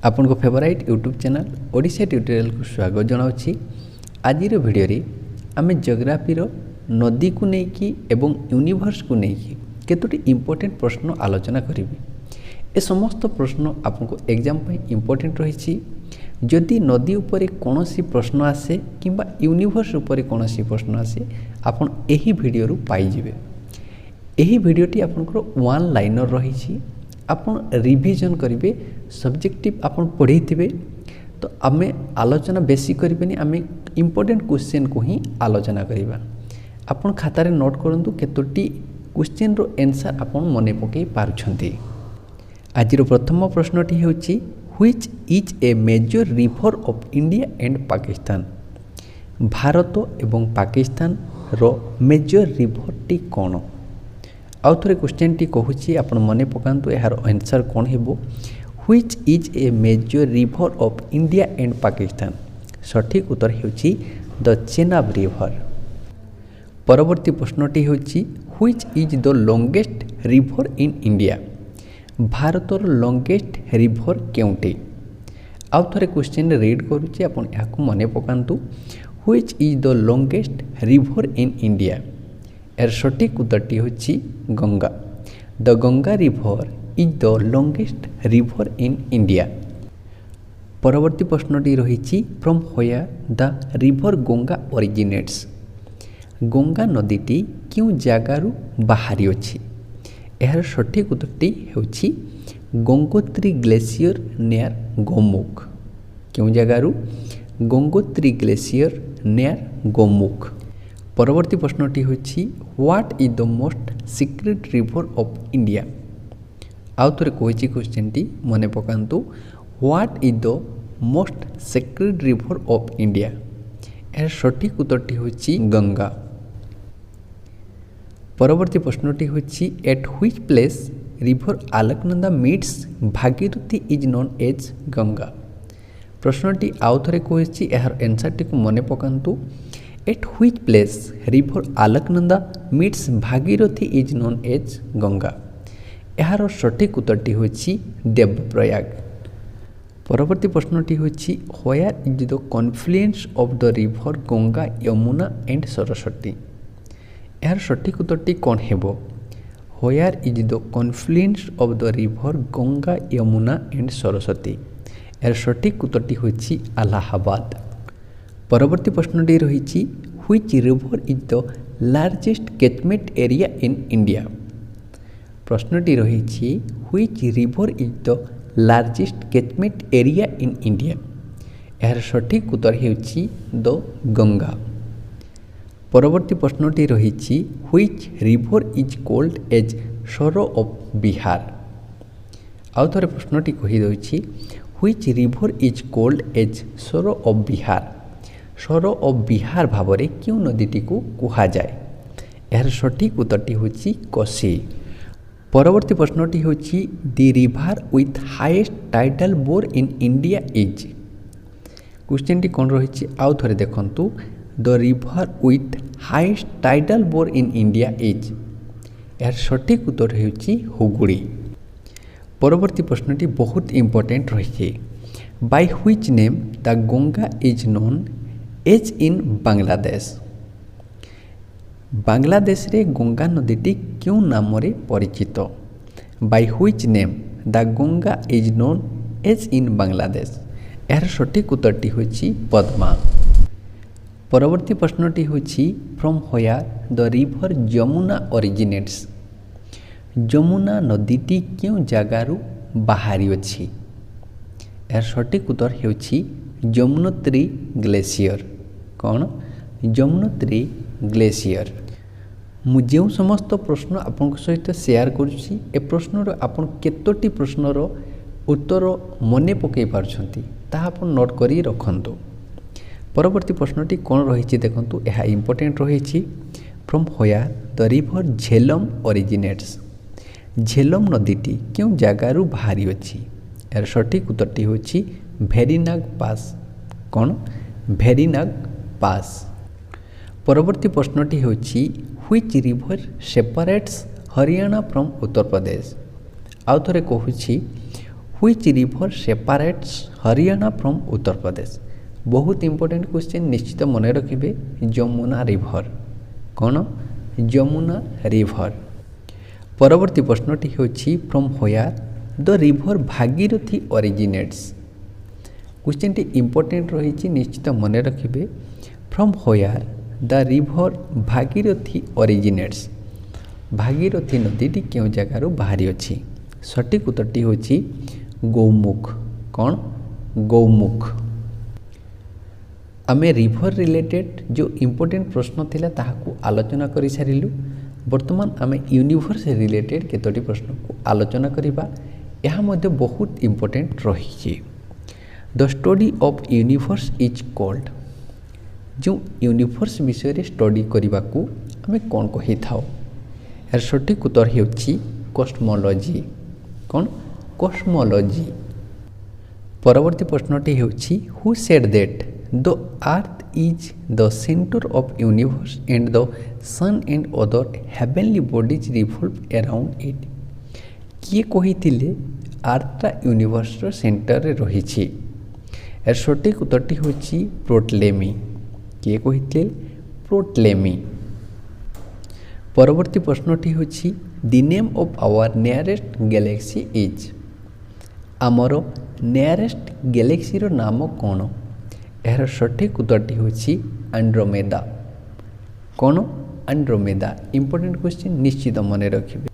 आपन को favourite YouTube channel Odisha tutorial को स्वागत जनाऊँगी। आज वीडियो आम जियोग्राफी नदी को लेकिन एवं यूनिवर्स को लेकिन केतोटी इंपोर्टेंट प्रश्न आलोचना करी। ए समस्त प्रश्न आपको एग्जाम पे इंपोर्टेंट रही। जदि नदी उपरे कौन सी प्रश्न आसे किंबा यूनिवर्स उपरे कौन सी प्रश्न आसे आपन एही वीडियो रु पाइजिबे। एही वीडियोटी आपनकर वन लाइनर रही। आपन रिविजन करेंगे सब्जेक्टिव आपन पढ़ी थे तो आम आलोचना बेसी करें आम इम्पोर्टेंट क्वेश्चन को ही आलोचना करवा। आपन खातार नोट करूँ केतोटी क्वेश्चन रो आंसर आपन मने पकई पारुछंती। आज प्रथम प्रश्नटी होची which is a major river of India and Pakistan. Bharat एवं पाकिस्तान रो मेजर रिवर टी कौन। आउ थे क्वेश्चन टी कहूँ आप मन पकातु यार आंसर कौन हो। Which is a major river of India and Pakistan. सठिक उत्तर होची द चेनाब रिवर। परवर्ती प्रश्नटी होची which is the longest river in India. भारतर लॉन्गेस्ट रिवर केउंटी। आउ थे क्वेश्चन रीड करुच्ची आप मन पकातु which is the longest river in India. यार सठिक उत्तरटी होची Ganga. The Ganga river is the longest river in India. परवर्ती प्रश्नटी रही from where the river Ganga originates. Ganga नदीटी क्यों जगारू बाहरी अछि। यार सठिक उत्तरटी होची गंगोत्री ग्लेशियर नियर गोमुख। क्यों जगारू गंगोत्री ग्लेशियर नियर गोमुख। परवर्ती प्रश्नटी होची what is the most secret river of India. आउ थे कही क्वेश्चन टी मन पकातु what is the most secret river of India. यार सठिक उत्तरटी होची गंगा। परवर्ती प्रश्नटी होची at which place river Alaknanda meets Bhagirathi is known as Ganga. प्रश्नटी आउ थे कही यार आंसर टी मन पकातु at which place river Alaknanda meets Bhagirathi is known as Ganga. यार सठिक उत्तरटी होची देवप्रयाग। परवर्ती प्रश्नटी होची where is the confluence of the river Ganga Yamuna and Saraswati. यार सठिक उत्तरटी कौन हेबो। Where is the confluence of the river Ganga Yamuna and Saraswati. यार सठिक उत्तरटी होची इलाहाबाद। परवर्ती प्रश्नटी रही which river is the largest catchment area in India. प्रश्नटी रही which river is the largest catchment area in India. यार सठिक उत्तर होची द गंगा। परवर्ती प्रश्नटी रही which river is called as sorrow of Bihar. आउ थे प्रश्नटी कहीदे which river is called as sorrow of Bihar. Sorrow of Bihar भाव में क्यों नदीटी को कहा जाए। यार सठिक उत्तरटी होची कोसी। परवर्ती प्रश्नटी होची the river with highest tidal bore in India is. Question T कौन रही आउ थे देखंतु the river with highest tidal bore in India is. यार सठिक उत्तर होची हुगुड़ी। परवर्ती प्रश्नटी बहुत इंपोर्टेंट रही by which name the Ganga is known as in Bangladesh. Bangladesh रे गंगा नदीटी क्यों नाम रे परिचित। By which name the Ganga is known as in Bangladesh. यार सठिक उत्तरटी होची पद्मा। परवर्ती प्रश्नटी होची from where the river Yamuna originates. Yamuna नदीटी क्यों जगारू बाहरी अछि। यार सठिक उत्तर होची यमुनोत्री ग्लेशियर। कौन यमुनोत्री ग्लेशियर। मुझे समस्त प्रश्न आपण सहित शेयर करुच्ची ए प्रश्नर आपण केतोटी प्रश्नर उत्तर मने पकई पारछंती ताहा आपण नोट करी रखंतु। परवर्ती प्रश्नटी कौन रही देखंतु यह इंपोर्टेंट रही from where the river Jhelum originates. Jhelum नदीटी क्यों जगारू बाहरी अछि। यार सठिक उत्तरटी होची भेरीनाग पास। कौन भेरीनाग पास। परवर्ती प्रश्नटी होची which river separates Haryana from Uttar Pradesh. आउ थे कहूँ which river separates Haryana from Uttar Pradesh. बहुत इंपोर्टेंट क्वेश्चन निश्चित मन रखिए यमुना रिभर कौन यमुना रिभर। परवर्ती प्रश्नटी होछि from where the river Bhagirathi originates. Question टी इंपोर्टेंट रही निश्चित मन रखिए from where the river Bhagirathi originates. Bhagirathi नदी क्यों जगार बाहरी अच्छी। सठिक उत्तरटी होछि गौमुख कौन गौमुख। आमे रिभर रिलेटेड जो इम्पोर्टेंट प्रश्न थिला ताहाकू आलोचना करि सारिलु। वर्तमान आमे यूनिवर्स रिलेटेड केतोटी प्रश्न को आलोचना करिबा। यह मध्य बहुत इम्पोर्टेंट रही। The study of universe is called. जो यूनिवर्स विषय रे स्टडी करिबा को आमे कोन कहि थाओ। यार सठिक उत्तर हेउछि कॉस्मोलॉजी कौन कॉस्मोलॉजी। परवर्ती प्रश्नटी हेउछि who said that the earth is the centre of universe and the sun and other heavenly bodies revolve around it. किए कहिथिले आर्थटा यूनिवर्स रो सेंटर रे रहिछि। यार सठिक उत्तरटी होछि प्रोटलेमी। किए कहिथिले प्रोटलेमी। परवर्ती प्रश्नटी होछि the name of our nearest galaxy is. आमर नियरेस्ट गैलेक्सी रो नाम कौन। यार सठिक उत्तरटी होछि एंड्रोमेडा कौन एंड्रोमेडा। इंपोर्टेंट क्वेश्चन निश्चित मन रखिए।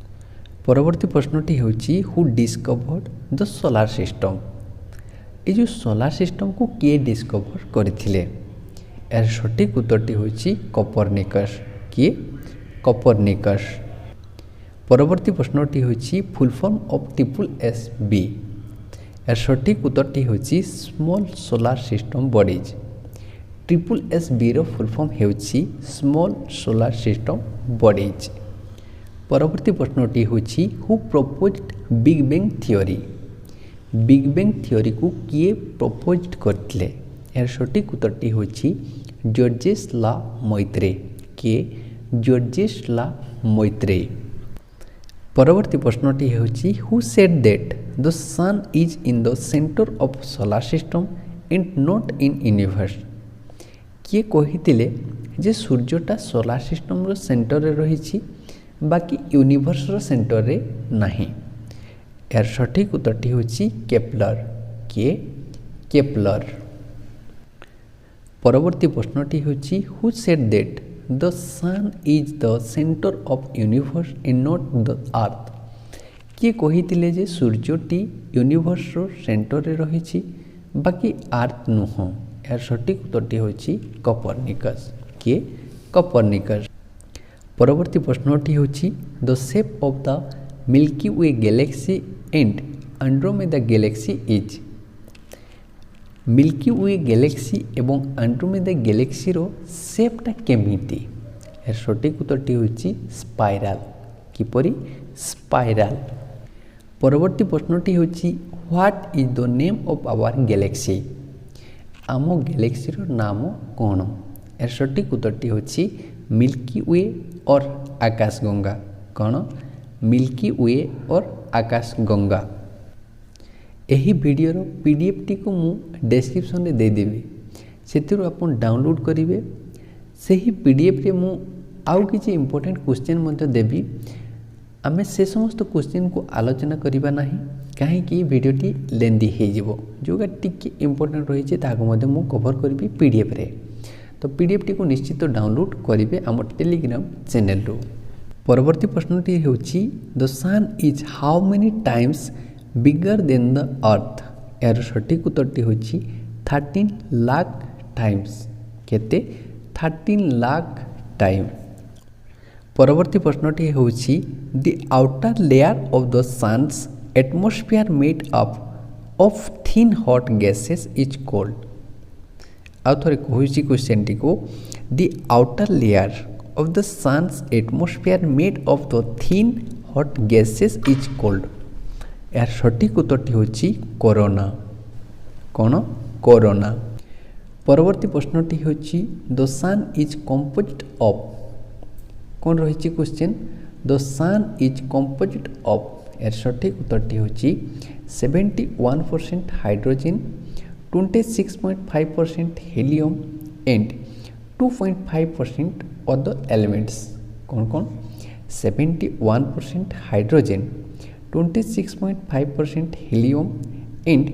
परवर्ती प्रश्नटी होछि who discovered the solar system. ये जो सोलार सिस्टम को किए डिस्कवर करथिले। यार सठिक उत्तरटी होछि कोपर्निकस। किए कोपर्निकस। परवर्ती प्रश्नटी होछि फुल फॉर्म ऑफ SSB। यार सठिक उत्तरटी होछि small solar system bodies. SSB रो फुल फॉर्म होछि स्मॉल सोलार सिस्टम बॉडीज। परवर्ती प्रश्नटी होछि who proposed big bang theory. Big bang theory को किए प्रपोज्ड करथिले। यार सठिक उत्तरटी होछि जॉर्जेस ला मोइत्रे। के जॉर्जेस ला मोइत्रे। परवर्ती प्रश्नटी होछि who said that the sun is in the centre of solar system and not in universe. किए कहिथिले जे सूर्यटा सोलार सिस्टम रो सेंटर रे रहिछि बाकी यूनिवर्स रो सेंटर रे नाही। यार सठिक उत्तरटी होछि केपलर। के केपलर। परवर्ती प्रश्नटी होछि who said that the sun is the centre of universe and not the earth. किए कहिथिले जे सूर्यटी यूनिवर्स रो सेंटर रे रहिछि बाकी अर्थ नुह। यार सठिक उत्तरटी होछि कोपर्निकस। के कोपर्निकस। परवर्ती प्रश्नटी होछि the shape of the Milky Way galaxy and Andromeda galaxy is. Milky Way galaxy एवं एंड्रोमेडा गैलेक्सी रो शेपटा केमिति। यार सठिक उत्तरटी होछि स्पाइराल। किपरि स्पाइराल। परवर्ती प्रश्नटी होछि what is the name of our galaxy. आम गैलेक्सी रो नाम कौन। यार सठिक उत्तरटी होछि मिल्की वे और आकाशगंगा। कौन मिल्की वे और आकाशगंगा। यही वीडियोर PDF टी को मु डिस्क्रिप्शन में देदेवी से डाउनलोड करेंगे। से ही PDF रे मु आउ किसी इंपोर्टेंट क्वेश्चन मध्य देवी। आमे से समस्त क्वेश्चन को आलोचना करिबा नाही कहीं वीडियोटी लेंदी हो जिवो। जोगा टिके इंपोर्टेंट रही है मु कवर करी PDF रे। तो PDF टी को निश्चित डाउनलोड करेंगे आम टेलीग्राम चैनल रो। परवर्ती प्रश्नटी होछि the sun is how many times bigger than the earth. यार सठिक उत्तरटी होछि 13 लाख टाइम्स। केते 13 लाख टाइम। परवर्ती प्रश्नटी होछि the outer layer of the sun's atmosphere made up of thin hot gases is called. आउ थोड़े कहूछि क्वेश्चन टी को the outer layer of the sun's atmosphere made of the thin hot gases is called. यार सठिक उत्तरटी होछि corona. कौन कोरोना। परवर्ती प्रश्नटी होछि the sun is composed of. कौन रही question the sun is composed of. यार सठिक उत्तरटी होछि 71% hydrogen, 26.5% helium and 2.5% other elements. कौन कौन? 71% hydrogen, 26.5% helium and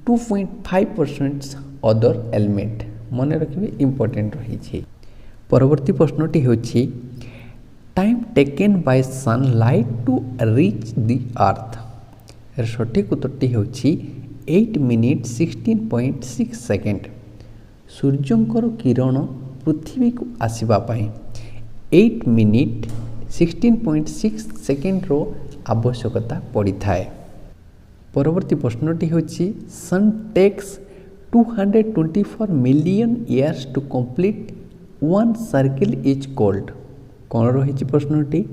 2.5% other element. मन रखिए इंपोर्टेंट रही। परवर्ती प्रश्नटी होछि time taken by sunlight to reach the earth. सठिक उत्तरटी होछि 8 मिनिट 16.6 सेकेंड। सूर्यंकर किरण पृथ्वी को आसवा पाई 8 मिनिट 16.6 सेकेंड रो आवश्यकता पड़ी थाए। परवर्ती प्रश्नटी होछि sun takes 224 million years to complete one circle is called. कौन रही प्रश्नटी?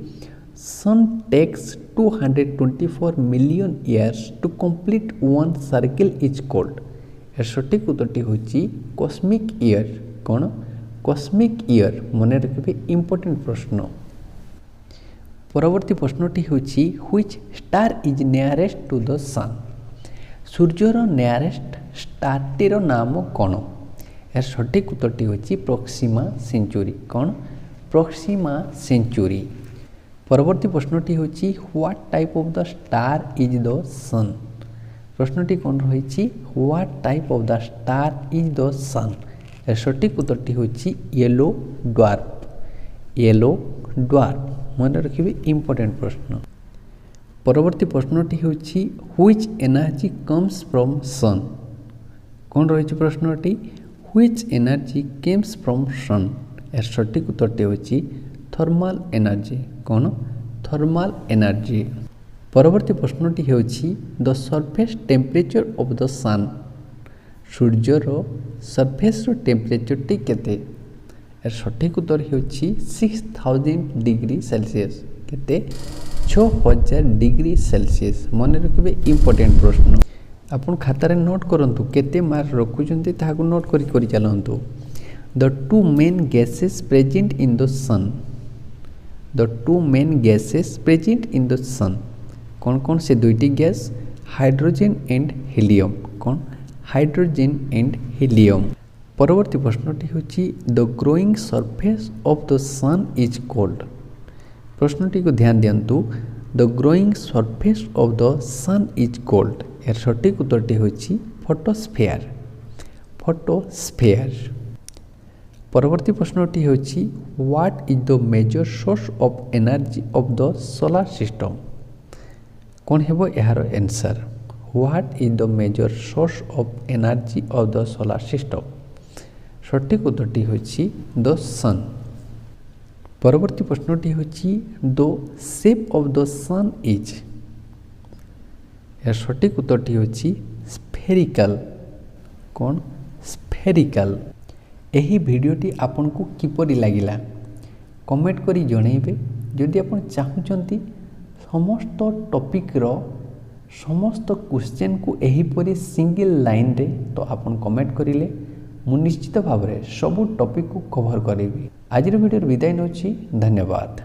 Sun takes 224 million years to complete one circle is called. सठिक उत्तरटी होछि कॉस्मिक ईयर। कौन? Cosmic year. मन रखिए इंपोर्टेंट प्रश्न। परवर्ती प्रश्नटी होछि which star is nearest to the sun. सूर्यर नियरेस्ट स्टारटीर नाम कौन? यार सठिक उत्तरटी होछि प्रोक्सिमा सेंचुरी। कौन? Proxima Centauri. परवर्ती प्रश्नटी होछि what type of the star is the sun. प्रश्नटी कौन रही? What type of the star is the sun. सठिक उत्तरटी होछि येलो ड्वार्फ। Yellow dwarf. मन रखिए इंपोर्टेंट प्रश्न। परवर्ती प्रश्नटी होछि which energy comes from sun. कौन रही प्रश्नटी? Which energy comes from sun. सठिक उत्तरटी होछि थर्मल एनर्जी। कौन? Thermal energy. परवर्ती प्रश्नटी होछि the surface temperature of the sun. सूर्यर सरफेस टेम्परेचर टी केते? सठिक उत्तर होछि 6000 डिग्री सेल्सियस। केते? 6000 डिग्री सेल्सियस। मन रखिए इंपोर्टेंट प्रश्न। आपन खातारे नोट करंतु केते मार्क रखुचंती ताहाकु नोट करी चलंतु। The two main gases present in the sun. The two main gases present in the sun. कौन कौन से दुईटी गैस? Hydrogen and helium. कौन? Hydrogen and helium. परवर्ती प्रश्नटी होछि the growing surface of the sun is called. प्रश्नटी को ध्यान दियंतु। The growing surface of the sun is called. यार सठिक उत्तरटी होछि फोटोस्फीयर। फोटोस्फीयर। परवर्ती प्रश्नटी होछि what is the major source of energy of the solar system. कौन हेबो यार answer? What is the major source of energy of the solar system. सठिक उत्तरटी होछि द सन। परवर्ती प्रश्नटी होछि the shape of the sun is. यार सठिक उत्तरटी होछि स्फेरिकल। कौन? स्फेरिकल। एही भिडियोटी आपन को किपरि लागिला कमेंट करी जणैबे। जदि आपन चाहुचंती समस्त टॉपिक रो समस्त क्वेश्चन को एहीपरि सिंगल लाइन रे तो आपन कमेंट करिले मु निश्चित भाव में सबू टॉपिक को कवर करेबी। आज वीडियो विदाय नौछि। धन्यवाद।